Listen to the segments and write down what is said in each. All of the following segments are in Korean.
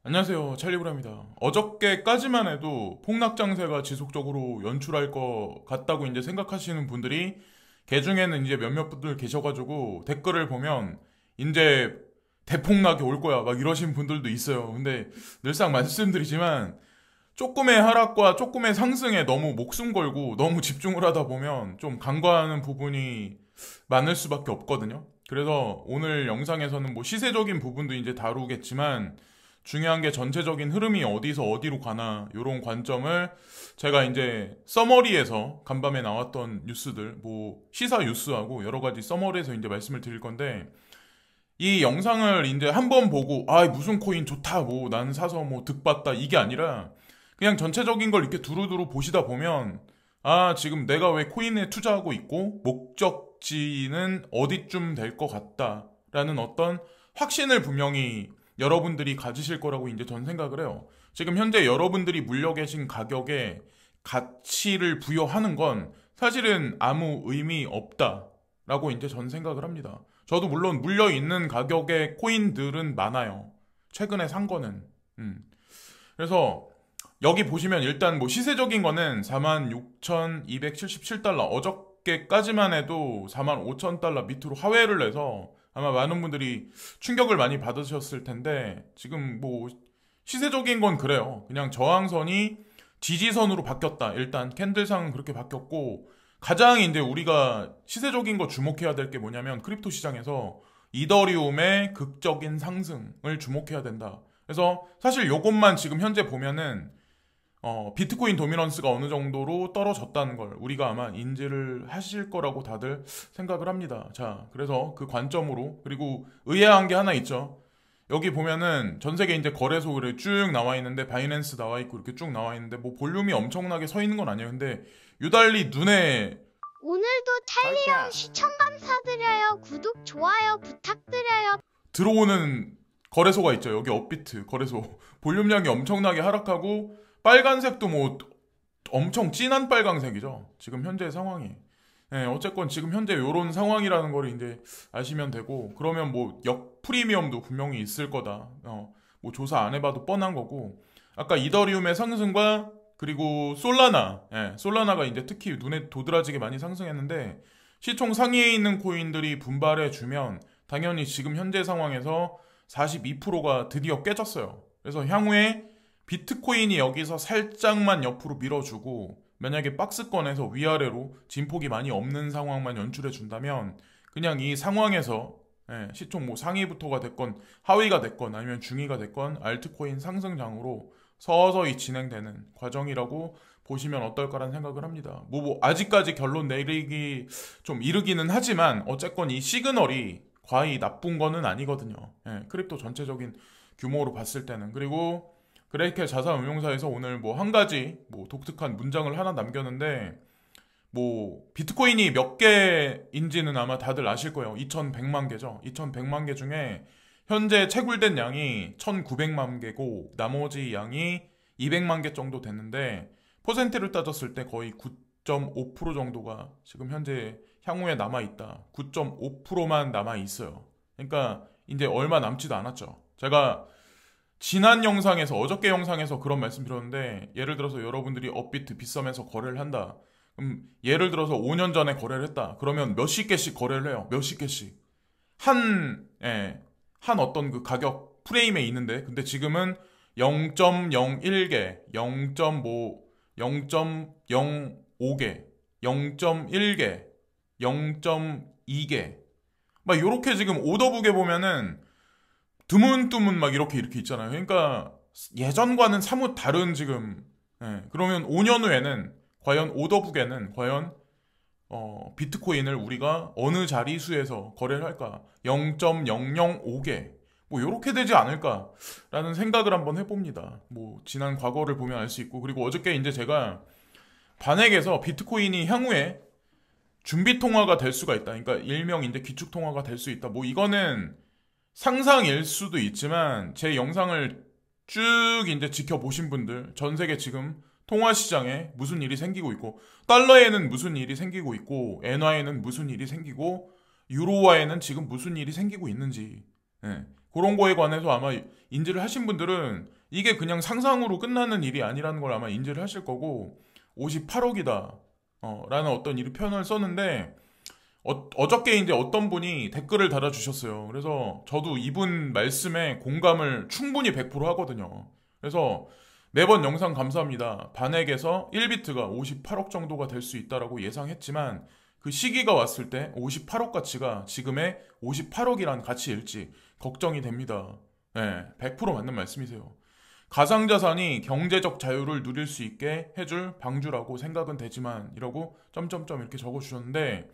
안녕하세요. 찰리브라입니다. 어저께까지만 해도 폭락 장세가 지속적으로 연출할 것 같다고 이제 생각하시는 분들이 개중에는 이제 몇몇 분들 계셔가지고 댓글을 보면 이제 대폭락이 올 거야 막 이러신 분들도 있어요. 근데 늘상 말씀드리지만 조금의 하락과 조금의 상승에 너무 목숨 걸고 너무 집중을 하다 보면 좀 간과하는 부분이 많을 수밖에 없거든요. 그래서 오늘 영상에서는 뭐 시세적인 부분도 이제 다루겠지만 중요한 게 전체적인 흐름이 어디서 어디로 가나 이런 관점을 제가 이제 서머리에서 간밤에 나왔던 뉴스들 뭐 시사 뉴스하고 여러 가지 서머리에서 이제 말씀을 드릴 건데 이 영상을 이제 한번 보고 아 무슨 코인 좋다 뭐 나는 사서 뭐 득봤다 이게 아니라 그냥 전체적인 걸 이렇게 두루두루 보시다 보면 아 지금 내가 왜 코인에 투자하고 있고 목적지는 어디쯤 될 것 같다라는 어떤 확신을 분명히 여러분들이 가지실 거라고 이제 전 생각을 해요. 지금 현재 여러분들이 물려 계신 가격에 가치를 부여하는 건 사실은 아무 의미 없다라고 이제 전 생각을 합니다. 저도 물론 물려 있는 가격의 코인들은 많아요. 최근에 산 거는. 그래서 여기 보시면 일단 뭐 시세적인 거는 46,277달러. 어저께까지만 해도 45,000달러 밑으로 하회를 해서 아마 많은 분들이 충격을 많이 받으셨을 텐데 지금 뭐 시세적인 건 그래요. 그냥 저항선이 지지선으로 바뀌었다. 일단 캔들상은 그렇게 바뀌었고 가장 이제 우리가 시세적인 거 주목해야 될 게 뭐냐면 크립토 시장에서 이더리움의 극적인 상승을 주목해야 된다. 그래서 사실 요것만 지금 현재 보면은 비트코인 도미넌스가 어느 정도로 떨어졌다는 걸 우리가 아마 인지를 하실 거라고 다들 생각을 합니다. 자, 그래서 그 관점으로 그리고 의아한 게 하나 있죠. 여기 보면은 전 세계 이제 거래소를 쭉 나와 있는데 바이낸스 나와 있고 이렇게 쭉 나와 있는데 뭐 볼륨이 엄청나게 서 있는 건 아니에요. 근데 유달리 눈에 오늘도 찰리 형 시청 감사드려요. 구독, 좋아요 부탁드려요. 들어오는 거래소가 있죠. 여기 업비트 거래소 볼륨량이 엄청나게 하락하고 빨간색도 뭐 엄청 진한 빨간색이죠. 지금 현재 상황이. 네, 어쨌건 지금 현재 요런 상황이라는 걸 이제 아시면 되고 그러면 뭐 역 프리미엄도 분명히 있을 거다. 뭐 조사 안 해봐도 뻔한 거고 아까 이더리움의 상승과 그리고 솔라나, 솔라나가 이제 특히 눈에 도드라지게 많이 상승했는데 시총 상위에 있는 코인들이 분발해 주면 당연히 지금 현재 상황에서 42%가 드디어 깨졌어요. 그래서 향후에 비트코인이 여기서 살짝만 옆으로 밀어주고 만약에 박스권에서 위아래로 진폭이 많이 없는 상황만 연출해 준다면 그냥 이 상황에서 시총 뭐 상위부터가 됐건 하위가 됐건 아니면 중위가 됐건 알트코인 상승장으로 서서히 진행되는 과정이라고 보시면 어떨까라는 생각을 합니다. 뭐 아직까지 결론 내리기 좀 이르기는 하지만 어쨌건 이 시그널이 과히 나쁜 거는 아니거든요. 크립토 전체적인 규모로 봤을 때는. 그리고 그레이켈 자산운용사에서 오늘 뭐 한 가지 뭐 독특한 문장을 하나 남겼는데 뭐 비트코인이 몇 개인지는 아마 다들 아실 거예요. 2100만 개죠. 2100만 개 중에 현재 채굴된 양이 1900만 개고 나머지 양이 200만 개 정도 됐는데 퍼센트를 따졌을 때 거의 9.5% 정도가 지금 현재 향후에 남아있다. 9.5%만 남아있어요. 그러니까 이제 얼마 남지도 않았죠. 제가 지난 영상에서 어저께 영상에서 그런 말씀 드렸는데 예를 들어서 여러분들이 업비트 빗썸에서 거래를 한다. 예를 들어서 5년 전에 거래를 했다. 그러면 몇십 개씩 거래를 해요. 몇십 개씩. 한 어떤 그 가격 프레임에 있는데 근데 지금은 0.01개, 0.5, 0.05개, 0.1개, 0.2개 막 요렇게 지금 오더북에 보면은 드문드문 막 이렇게 있잖아요. 그러니까 예전과는 사뭇 다른 지금 그러면 5년 후에는 과연 오더북에는 과연 비트코인을 우리가 어느 자리수에서 거래를 할까? 0.005개 뭐 요렇게 되지 않을까라는 생각을 한번 해봅니다. 뭐 지난 과거를 보면 알 수 있고 그리고 어저께 이제 제가 반액에서 비트코인이 향후에 준비 통화가 될 수가 있다. 그러니까 일명 이제 기축 통화가 될 수 있다. 뭐 이거는 상상일 수도 있지만 제 영상을 쭉 이제 지켜보신 분들 전 세계 지금 통화 시장에 무슨 일이 생기고 있고 달러에는 무슨 일이 생기고 있고 엔화에는 무슨 일이 생기고 유로화에는 지금 무슨 일이 생기고 있는지 그런 거에 관해서 아마 인지를 하신 분들은 이게 그냥 상상으로 끝나는 일이 아니라는 걸 아마 인지를 하실 거고 58억이다 라는 어떤 일이 표현을 썼는데 어저께 이제 어떤 분이 댓글을 달아주셨어요. 그래서 저도 이분 말씀에 공감을 충분히 100% 하거든요. 그래서 매번 영상 감사합니다. 반액에서 1비트가 58억 정도가 될 수 있다라고 예상했지만 그 시기가 왔을 때 58억 가치가 지금의 58억이란 가치일지 걱정이 됩니다. 네, 100% 맞는 말씀이세요. 가상자산이 경제적 자유를 누릴 수 있게 해줄 방주라고 생각은 되지만 이러고 점점점 이렇게 적어주셨는데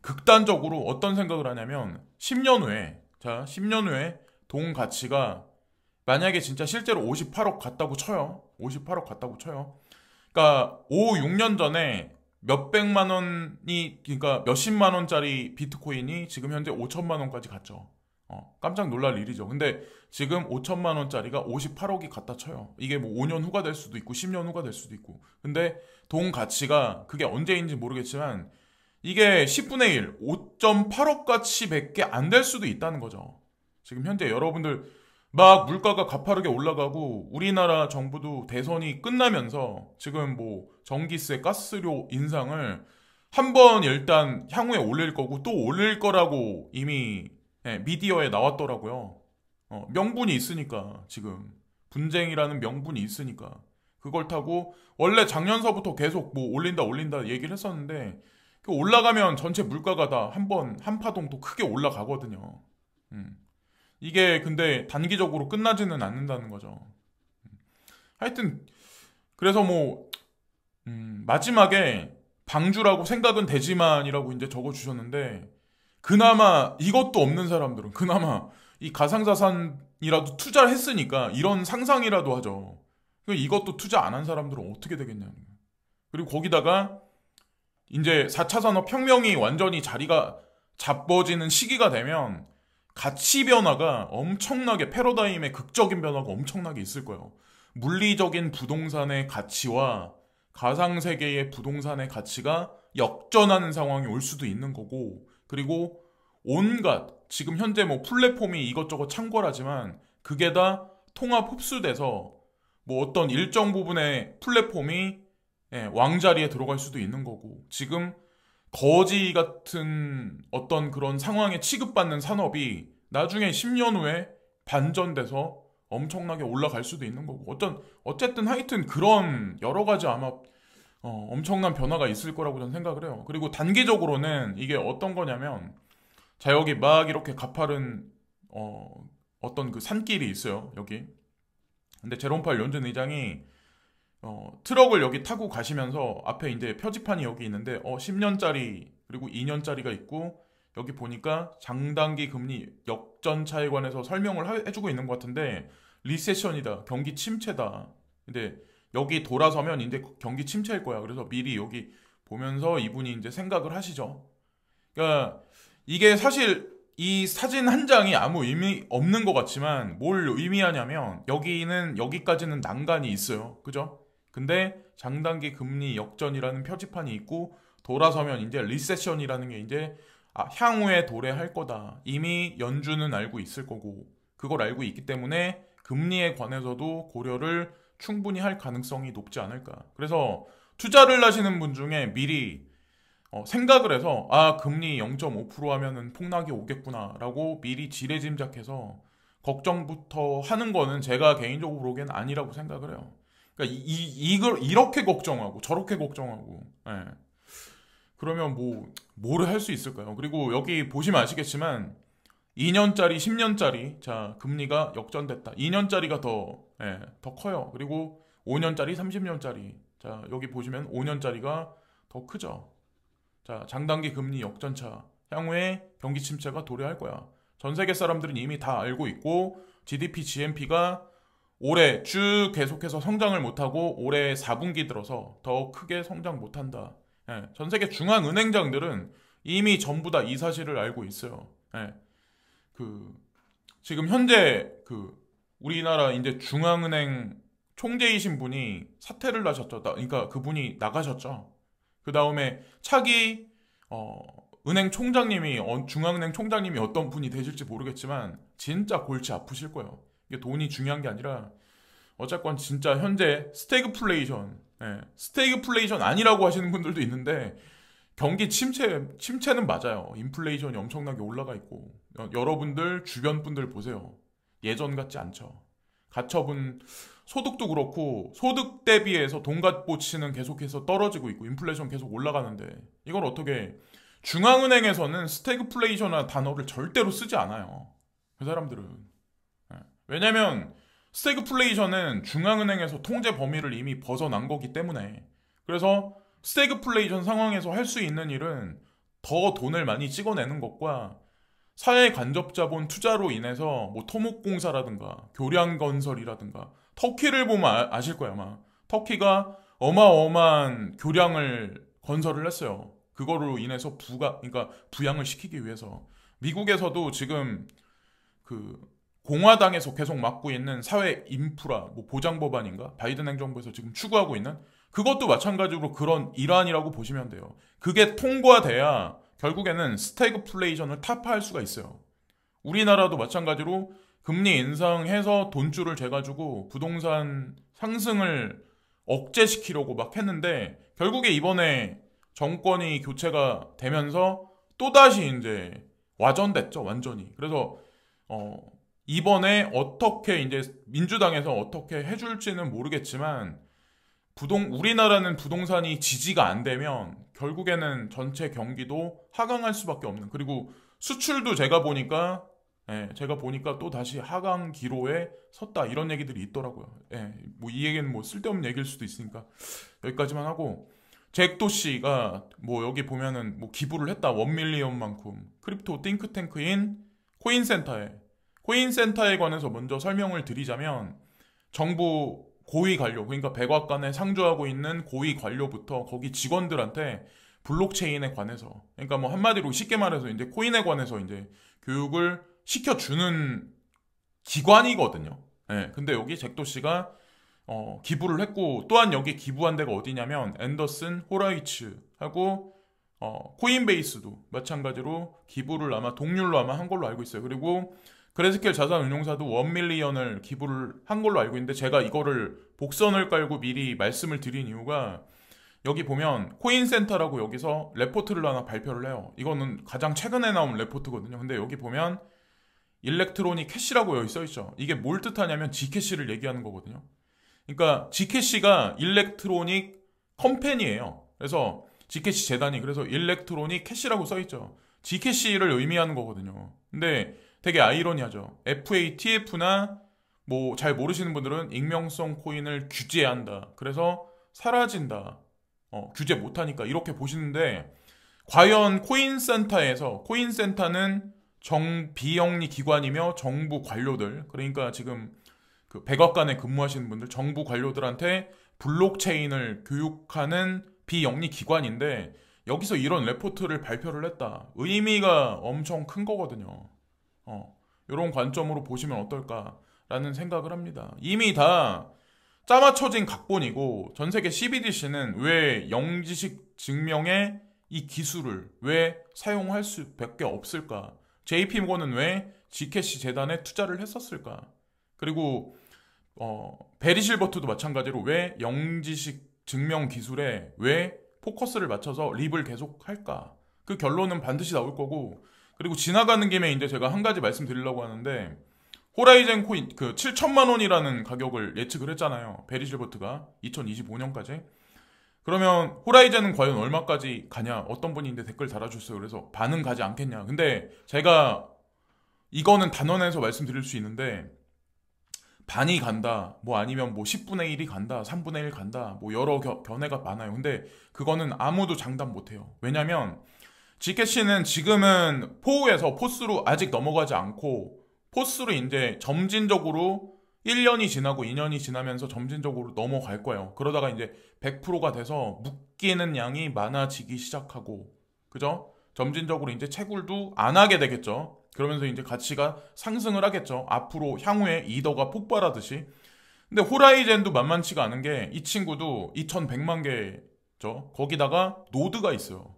극단적으로 어떤 생각을 하냐면 10년 후에 10년 후에 돈 가치가 만약에 진짜 실제로 58억 같다고 쳐요. 58억 같다고 쳐요. 그러니까 5, 6년 전에 몇백만 원이 그러니까 몇십만 원짜리 비트코인이 지금 현재 5천만 원까지 갔죠. 깜짝 놀랄 일이죠. 근데 지금 5천만 원짜리가 58억이 갔다 쳐요. 이게 뭐 5년 후가 될 수도 있고 10년 후가 될 수도 있고. 근데 돈 가치가 그게 언제인지 모르겠지만 이게 10분의 1, 5.8억 가치밖에 안 될 수도 있다는 거죠. 지금 현재 여러분들 막 물가가 가파르게 올라가고 우리나라 정부도 대선이 끝나면서 지금 뭐 전기세, 가스료 인상을 한번 일단 향후에 올릴 거고 또 올릴 거라고 이미 미디어에 나왔더라고요. 명분이 있으니까 지금 분쟁이라는 명분이 있으니까 그걸 타고 원래 작년서부터 계속 뭐 올린다 얘기를 했었는데 올라가면 전체 물가가 다 한 파동 또 크게 올라가거든요. 이게 근데 단기적으로 끝나지는 않는다는 거죠. 하여튼 그래서 뭐 마지막에 방주라고 생각은 되지만이라고 이제 적어주셨는데 그나마 이것도 없는 사람들은 그나마 이 가상자산이라도 투자를 했으니까 이런 상상이라도 하죠. 이것도 투자 안 한 사람들은 어떻게 되겠냐는 거예요. 그리고 거기다가 이제 4차 산업혁명이 완전히 자리가 잡아지는 시기가 되면 가치 변화가 엄청나게 패러다임의 극적인 변화가 엄청나게 있을 거예요. 물리적인 부동산의 가치와 가상세계의 부동산의 가치가 역전하는 상황이 올 수도 있는 거고 그리고 온갖 지금 현재 뭐 플랫폼이 이것저것 창궐하지만 그게 다 통합 흡수돼서 뭐 어떤 일정 부분의 플랫폼이 왕자리에 들어갈 수도 있는 거고 지금 거지 같은 어떤 그런 상황에 취급받는 산업이 나중에 10년 후에 반전돼서 엄청나게 올라갈 수도 있는 거고 어쨌든 하여튼 그런 여러 가지 아마 엄청난 변화가 있을 거라고 저는 생각을 해요. 그리고 단기적으로는 이게 어떤 거냐면 자 여기 막 이렇게 가파른 어떤 그 산길이 있어요 여기. 근데 제롬 파월 연준 의장이 트럭을 여기 타고 가시면서 앞에 이제 표지판이 여기 있는데 10년짜리 그리고 2년짜리가 있고 여기 보니까 장단기 금리 역전차에 관해서 설명을 해주고 있는 것 같은데 리세션이다 경기 침체다. 근데 여기 돌아서면 이제 경기 침체일 거야. 그래서 미리 여기 보면서 이분이 이제 생각을 하시죠. 그러니까 이게 사실 이 사진 한 장이 아무 의미 없는 것 같지만 뭘 의미하냐면 여기까지는 난간이 있어요. 그죠? 근데 장단기 금리 역전이라는 표지판이 있고 돌아서면 이제 리세션이라는 게 이제 향후에 도래할 거다. 이미 연준은 알고 있을 거고 그걸 알고 있기 때문에 금리에 관해서도 고려를 충분히 할 가능성이 높지 않을까. 그래서 투자를 하시는 분 중에 미리 생각을 해서 금리 0.5% 하면은 폭락이 오겠구나라고 미리 지레짐작해서 걱정부터 하는 거는 제가 개인적으로 보기엔 아니라고 생각을 해요. 그러니까 이걸 이렇게 걱정하고 저렇게 걱정하고 그러면 뭐를 할 수 있을까요? 그리고 여기 보시면 아시겠지만 2년짜리 10년짜리 자 금리가 역전됐다. 2년짜리가 더 커요. 그리고 5년짜리 30년짜리 자 여기 보시면 5년짜리가 더 크죠. 자 장단기 금리 역전차 향후에 경기 침체가 도래할 거야. 전 세계 사람들은 이미 다 알고 있고 GDP, GNP가 올해 쭉 계속해서 성장을 못하고 올해 4분기 들어서 더 크게 성장 못한다. 전 세계 중앙은행장들은 이미 전부 다 이 사실을 알고 있어요. 지금 현재 우리나라 이제 중앙은행 총재이신 분이 사퇴를 하셨죠. 그러니까 그분이 나가셨죠. 그 다음에 차기 은행 총장님이 중앙은행 총장님이 어떤 분이 되실지 모르겠지만 진짜 골치 아프실 거예요. 이게 돈이 중요한 게 아니라 어쨌건 진짜 현재 스태그플레이션, 스태그플레이션 아니라고 하시는 분들도 있는데 경기 침체는 맞아요. 인플레이션이 엄청나게 올라가 있고 여러분들 주변 분들 보세요. 예전 같지 않죠. 가처분 소득도 그렇고 소득 대비해서 돈값보치는 계속해서 떨어지고 있고 인플레이션 계속 올라가는데 이걸 어떻게 중앙은행에서는 스태그플레이션이라는 단어를 절대로 쓰지 않아요. 그 사람들은. 왜냐면 스태그플레이션은 중앙은행에서 통제 범위를 이미 벗어난 거기 때문에 그래서 스태그플레이션 상황에서 할 수 있는 일은 더 돈을 많이 찍어내는 것과 사회 간접자본 투자로 인해서 뭐 토목공사라든가 교량건설이라든가 터키를 보면 아실 거예요 아마. 터키가 어마어마한 교량을 건설을 했어요. 그거로 인해서 그러니까 부양을 시키기 위해서. 미국에서도 지금 그 공화당에서 계속 맡고 있는 사회 인프라 뭐 보장 법안인가 바이든 행정부에서 지금 추구하고 있는 그것도 마찬가지로 그런 일환이라고 보시면 돼요. 그게 통과돼야 결국에는 스태그플레이션을 타파할 수가 있어요. 우리나라도 마찬가지로 금리 인상해서 돈줄을 재가지고 부동산 상승을 억제시키려고 막 했는데 결국에 이번에 정권이 교체가 되면서 또다시 이제 와전됐죠, 완전히. 그래서 이번에 어떻게 이제 민주당에서 어떻게 해줄지는 모르겠지만 우리나라는 부동산이 지지가 안 되면 결국에는 전체 경기도 하강할 수밖에 없는. 그리고 수출도 제가 보니까 또 다시 하강 기로에 섰다 이런 얘기들이 있더라고요. 뭐 이 얘기는 뭐 쓸데없는 얘기일 수도 있으니까 여기까지만 하고 잭도 씨가 뭐 여기 보면은 뭐 기부를 했다 1밀리언만큼 크립토 띵크탱크인 코인센터에 관해서 먼저 설명을 드리자면 정부 고위 관료 그러니까 백악관에 상주하고 있는 고위 관료부터 거기 직원들한테 블록체인에 관해서 그러니까 뭐 한마디로 쉽게 말해서 이제 코인에 관해서 이제 교육을 시켜주는 기관이거든요. 근데 여기 잭도 씨가 기부를 했고 또한 여기 기부한 데가 어디냐면 앤더슨 호라이츠하고 코인베이스도 마찬가지로 기부를 아마 동률로 아마 한 걸로 알고 있어요. 그리고 그레스켈 자산운용사도 1밀리언을 기부를 한 걸로 알고 있는데 제가 이거를 복선을 깔고 미리 말씀을 드린 이유가 여기 보면 코인센터라고 여기서 레포트를 하나 발표를 해요. 이거는 가장 최근에 나온 레포트거든요. 근데 여기 보면 일렉트로닉 캐시라고 여기 써있죠. 이게 뭘 뜻하냐면 G캐시를 얘기하는 거거든요. 그러니까 G캐시가 일렉트로닉 컴퍼니예요. 그래서 G캐시 재단이 그래서 일렉트로닉 캐시라고 써있죠. G캐시를 의미하는 거거든요. 근데 되게 아이러니하죠. FATF나 뭐 잘 모르시는 분들은 익명성 코인을 규제한다. 그래서 사라진다. 규제 못하니까 이렇게 보시는데 과연 코인센터는 비영리 기관이며 정부 관료들 그러니까 지금 그 백악관에 근무하시는 분들 정부 관료들한테 블록체인을 교육하는 비영리 기관인데 여기서 이런 레포트를 발표를 했다. 의미가 엄청 큰 거거든요. 이런 관점으로 보시면 어떨까라는 생각을 합니다. 이미 다 짜맞춰진 각본이고 전 세계 CBDC는 왜 영지식 증명의 이 기술을 왜 사용할 수밖에 없을까? JP모건은 왜 G캐시 재단에 투자를 했었을까? 그리고 베리 실버트도 마찬가지로 왜 영지식 증명 기술에 왜 포커스를 맞춰서 립을 계속 할까? 그 결론은 반드시 나올 거고 그리고 지나가는 김에 이제 제가 한 가지 말씀드리려고 하는데 호라이즌 코인 그 7천만 원이라는 가격을 예측을 했잖아요. 베리 실버트가 2025년까지. 그러면 호라이즌은 과연 얼마까지 가냐? 어떤 분이 이제 댓글 달아주셨어요. 그래서 반은 가지 않겠냐. 근데 제가 이거는 단언해서 말씀드릴 수 있는데 반이 간다. 뭐 아니면 뭐 10분의 1이 간다. 3분의 1 간다. 뭐 여러 견해가 많아요. 근데 그거는 아무도 장담 못해요. 왜냐면 G캐시는 지금은 포우에서 포스로 아직 넘어가지 않고 포스로 이제 점진적으로 1년이 지나고 2년이 지나면서 점진적으로 넘어갈 거예요. 그러다가 이제 100%가 돼서 묶이는 양이 많아지기 시작하고 그죠? 점진적으로 이제 채굴도 안 하게 되겠죠. 그러면서 이제 가치가 상승을 하겠죠. 앞으로 향후에 이더가 폭발하듯이. 근데 호라이젠도 만만치가 않은 게 이 친구도 2100만 개죠. 거기다가 노드가 있어요.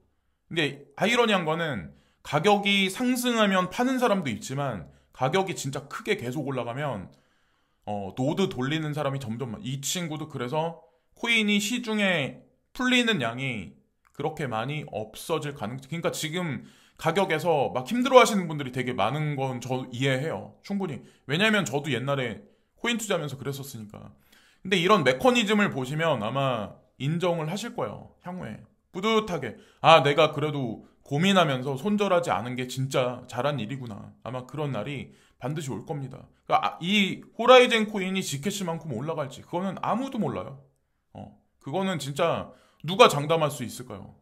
근데 아이러니한 거는 가격이 상승하면 파는 사람도 있지만 가격이 진짜 크게 계속 올라가면 노드 돌리는 사람이 점점 이 친구도 그래서 코인이 시중에 풀리는 양이 그렇게 많이 없어질 가능성. 그러니까 지금 가격에서 막 힘들어하시는 분들이 되게 많은 건 저 이해해요. 충분히. 왜냐면 저도 옛날에 코인 투자하면서 그랬었으니까. 근데 이런 메커니즘을 보시면 아마 인정을 하실 거예요. 향후에. 뿌듯하게. 아, 내가 그래도 고민하면서 손절하지 않은 게 진짜 잘한 일이구나. 아마 그런 날이 반드시 올 겁니다. 그러니까 이 호라이즌 코인이 지캐시만큼 올라갈지 그거는 아무도 몰라요. 그거는 진짜 누가 장담할 수 있을까요?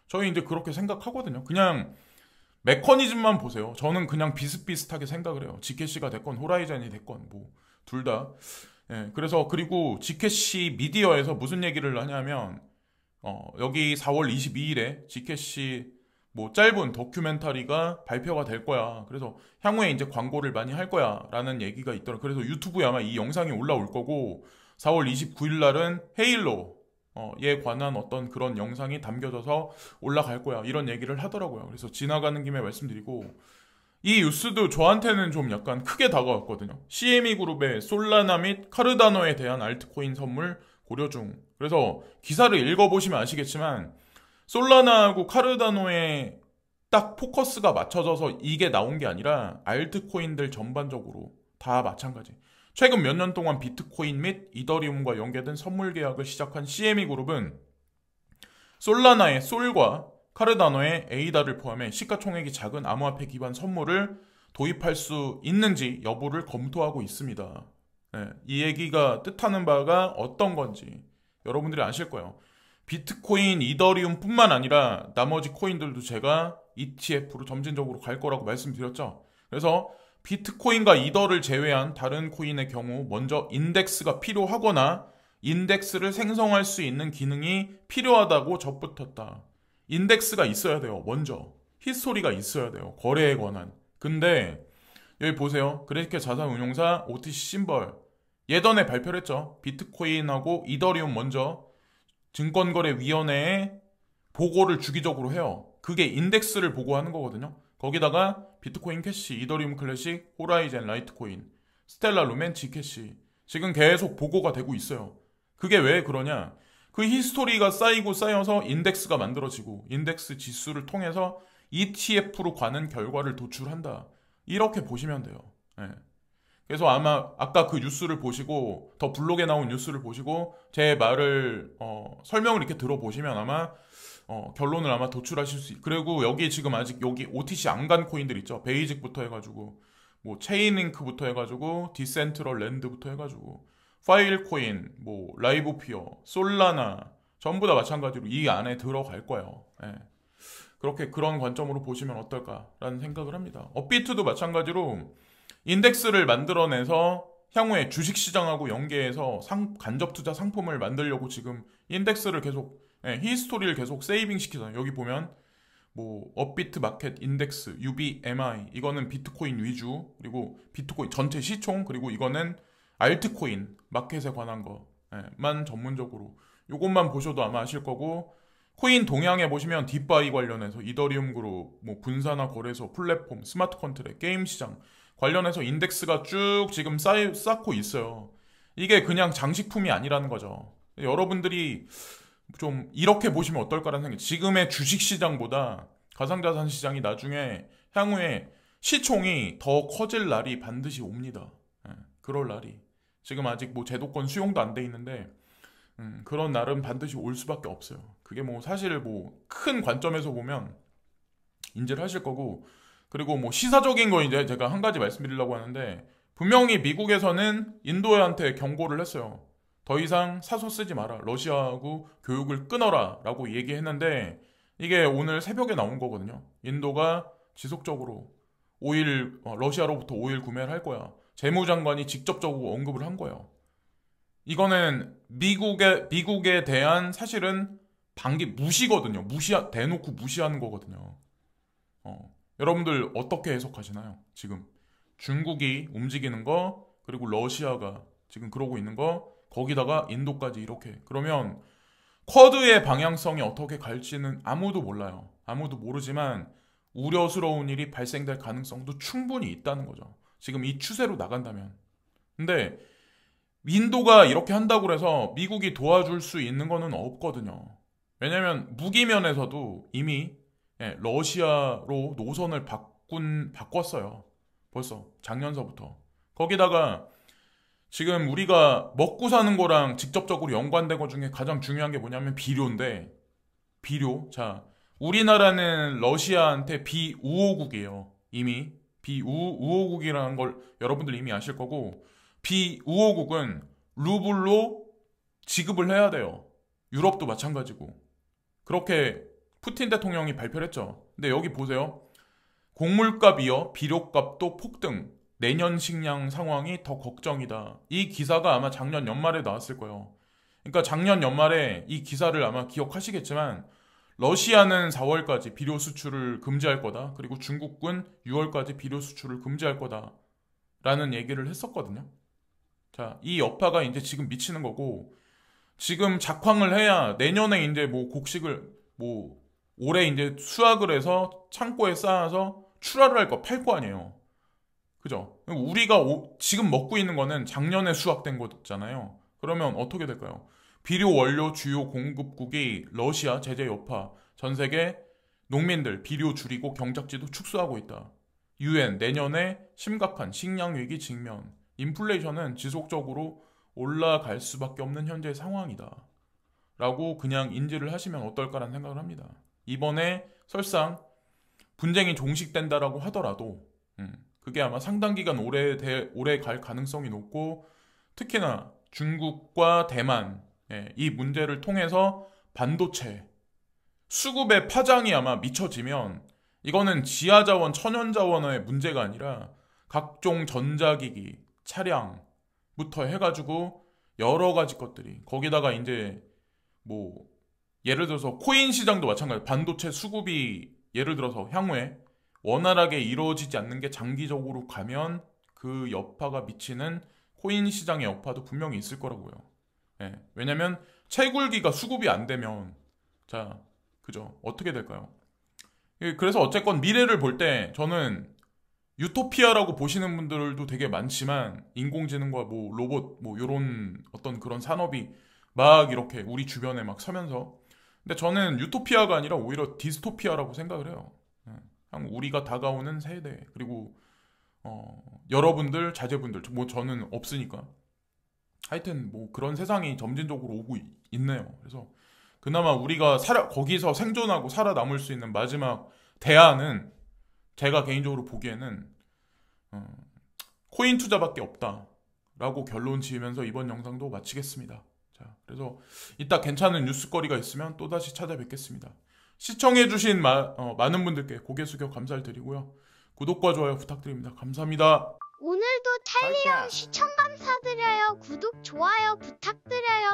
저희 이제 그렇게 생각하거든요. 그냥 메커니즘만 보세요. 저는 그냥 비슷비슷하게 생각을 해요. 지캐시가 됐건 호라이즌이 됐건 뭐 둘 다. 그래서 그리고 지캐시 미디어에서 무슨 얘기를 하냐면 여기 4월 22일에 지캐시 뭐 짧은 다큐멘터리가 발표가 될 거야. 그래서 향후에 이제 광고를 많이 할 거야 라는 얘기가 있더라. 그래서 유튜브에 아마 이 영상이 올라올 거고 4월 29일 날은 헤일로에 관한 어떤 그런 영상이 담겨져서 올라갈 거야. 이런 얘기를 하더라고요. 그래서 지나가는 김에 말씀드리고 이 뉴스도 저한테는 좀 약간 크게 다가왔거든요. CME 그룹의 솔라나 및 카르다노에 대한 알트코인 선물 고려 중. 그래서 기사를 읽어보시면 아시겠지만 솔라나하고 카르다노에 딱 포커스가 맞춰져서 이게 나온 게 아니라 알트코인들 전반적으로 다 마찬가지. 최근 몇 년 동안 비트코인 및 이더리움과 연계된 선물 계약을 시작한 CME 그룹은 솔라나의 솔과 카르다노의 에이다를 포함해 시가총액이 작은 암호화폐 기반 선물을 도입할 수 있는지 여부를 검토하고 있습니다. 이 얘기가 뜻하는 바가 어떤 건지 여러분들이 아실 거예요. 비트코인, 이더리움 뿐만 아니라 나머지 코인들도 제가 ETF로 점진적으로 갈 거라고 말씀드렸죠. 그래서 비트코인과 이더를 제외한 다른 코인의 경우 먼저 인덱스가 필요하거나 인덱스를 생성할 수 있는 기능이 필요하다고 접붙었다. 인덱스가 있어야 돼요. 먼저. 히스토리가 있어야 돼요. 거래에 관한. 근데 여기 보세요. 그래스케 자산운용사 OTC 심벌 예전에 발표를 했죠. 비트코인하고 이더리움 먼저 증권거래위원회에 보고를 주기적으로 해요. 그게 인덱스를 보고하는 거거든요. 거기다가 비트코인 캐시, 이더리움 클래식, 호라이젠 라이트코인, 스텔라 루멘, 지캐시 지금 계속 보고가 되고 있어요. 그게 왜 그러냐? 그 히스토리가 쌓이고 쌓여서 인덱스가 만들어지고 인덱스 지수를 통해서 ETF로 가는 결과를 도출한다. 이렇게 보시면 돼요. 그래서 아마 아까 그 뉴스를 보시고 더 블록에 나온 뉴스를 보시고 제 말을 설명을 이렇게 들어보시면 아마 결론을 아마 도출하실 수 그리고 여기 지금 아직 여기 OTC 안 간 코인들 있죠. 베이직부터 해가지고 뭐 체인링크부터 해가지고 디센트럴 랜드부터 해가지고 파일코인, 뭐 라이브피어, 솔라나 전부 다 마찬가지로 이 안에 들어갈 거예요. 그렇게 그런 관점으로 보시면 어떨까라는 생각을 합니다. 업비트도 마찬가지로 인덱스를 만들어내서 향후에 주식시장하고 연계해서 간접 투자 상품을 만들려고 지금 인덱스를 계속 히스토리를 계속 세이빙 시키잖아요. 여기 보면 뭐 업비트 마켓 인덱스 UBMI 이거는 비트코인 위주 그리고 비트코인 전체 시총 그리고 이거는 알트코인 마켓에 관한 거만 전문적으로 요것만 보셔도 아마 아실 거고 코인 동향에 보시면 딥바이 관련해서 이더리움 그룹 뭐 분산화 거래소 플랫폼 스마트 컨트랙 게임 시장 관련해서 인덱스가 쭉 지금 쌓고 있어요. 이게 그냥 장식품이 아니라는 거죠. 여러분들이 좀 이렇게 보시면 어떨까라는 생각. 지금의 주식시장보다 가상자산 시장이 나중에 향후에 시총이 더 커질 날이 반드시 옵니다. 그럴 날이. 지금 아직 뭐 제도권 수용도 안 돼 있는데 그런 날은 반드시 올 수밖에 없어요. 그게 뭐 사실 뭐 큰 관점에서 보면 인지를 하실 거고 그리고 뭐 시사적인 거 이제 제가 한 가지 말씀드리려고 하는데 분명히 미국에서는 인도한테 경고를 했어요. 더 이상 사소 쓰지 마라. 러시아하고 교육을 끊어라 라고 얘기했는데 이게 오늘 새벽에 나온 거거든요. 인도가 지속적으로 러시아로부터 오일 구매를 할 거야. 재무장관이 직접적으로 언급을 한 거예요. 이거는 미국에 대한 사실은 반기 무시거든요. 대놓고 무시하는 거거든요. 여러분들 어떻게 해석하시나요? 지금 중국이 움직이는 거 그리고 러시아가 지금 그러고 있는 거 거기다가 인도까지 이렇게 그러면 쿼드의 방향성이 어떻게 갈지는 아무도 몰라요. 아무도 모르지만 우려스러운 일이 발생될 가능성도 충분히 있다는 거죠. 지금 이 추세로 나간다면. 근데 인도가 이렇게 한다고 해서 미국이 도와줄 수 있는 거는 없거든요. 왜냐면 무기면에서도 이미 러시아로 노선을 바꿨어요. 벌써 작년서부터. 거기다가 지금 우리가 먹고 사는 거랑 직접적으로 연관된 것 중에 가장 중요한 게 뭐냐면 비료인데, 비료. 자, 우리나라는 러시아한테 비우호국이에요. 이미 비우호국이라는 걸 여러분들 이미 아실 거고, 비우호국은 루블로 지급을 해야 돼요. 유럽도 마찬가지고. 그렇게 푸틴 대통령이 발표를 했죠. 근데 여기 보세요. 곡물값 이어 비료값도 폭등. 내년 식량 상황이 더 걱정이다. 이 기사가 아마 작년 연말에 나왔을 거예요. 그러니까 작년 연말에 이 기사를 아마 기억하시겠지만 러시아는 4월까지 비료 수출을 금지할 거다. 그리고 중국은 6월까지 비료 수출을 금지할 거다. 라는 얘기를 했었거든요. 자, 이 여파가 이제 지금 미치는 거고, 지금 작황을 해야 내년에 이제 뭐 곡식을 올해 이제 수확을 해서 창고에 쌓아서 출하를 할 거, 팔 거 아니에요. 그죠? 우리가 지금 먹고 있는 거는 작년에 수확된 거잖아요. 그러면 어떻게 될까요? 비료 원료 주요 공급국이 러시아 제재 여파, 전 세계 농민들 비료 줄이고 경작지도 축소하고 있다. UN 내년에 심각한 식량 위기 직면, 인플레이션은 지속적으로 올라갈 수밖에 없는 현재 상황이다. 라고 그냥 인지를 하시면 어떨까라는 생각을 합니다. 이번에 설상 분쟁이 종식된다라고 하더라도 그게 아마 상당 기간 오래 갈 가능성이 높고, 특히나 중국과 대만 이 문제를 통해서 반도체 수급의 파장이 아마 미쳐지면 이거는 지하자원, 천연자원의 문제가 아니라 각종 전자기기, 차량부터 해가지고 여러 가지 것들이, 거기다가 이제 뭐 예를 들어서 코인 시장도 마찬가지. 반도체 수급이 예를 들어서 향후에 원활하게 이루어지지 않는 게 장기적으로 가면 그 여파가 미치는 코인 시장의 여파도 분명히 있을 거라고요. 왜냐면 채굴기가 수급이 안 되면, 자, 그죠? 어떻게 될까요? 그래서 어쨌건 미래를 볼 때 저는 유토피아라고 보시는 분들도 되게 많지만, 인공지능과 뭐 로봇 뭐 요런 어떤 그런 산업이 막 이렇게 우리 주변에 막 서면서, 근데 저는 유토피아가 아니라 오히려 디스토피아라고 생각을 해요. 우리가 다가오는 세대, 그리고 여러분들, 자제분들, 뭐 저는 없으니까 하여튼 뭐 그런 세상이 점진적으로 오고 있네요. 그래서 그나마 우리가 거기서 생존하고 살아남을 수 있는 마지막 대안은 제가 개인적으로 보기에는 코인 투자밖에 없다라고 결론 지으면서 이번 영상도 마치겠습니다. 자, 그래서 이따 괜찮은 뉴스거리가 있으면 또다시 찾아뵙겠습니다. 시청해주신 많은 분들께 고개 숙여 감사를 드리고요. 구독과 좋아요 부탁드립니다. 감사합니다. 오늘도 탈리언 시청 감사드려요. 구독, 좋아요 부탁드려요.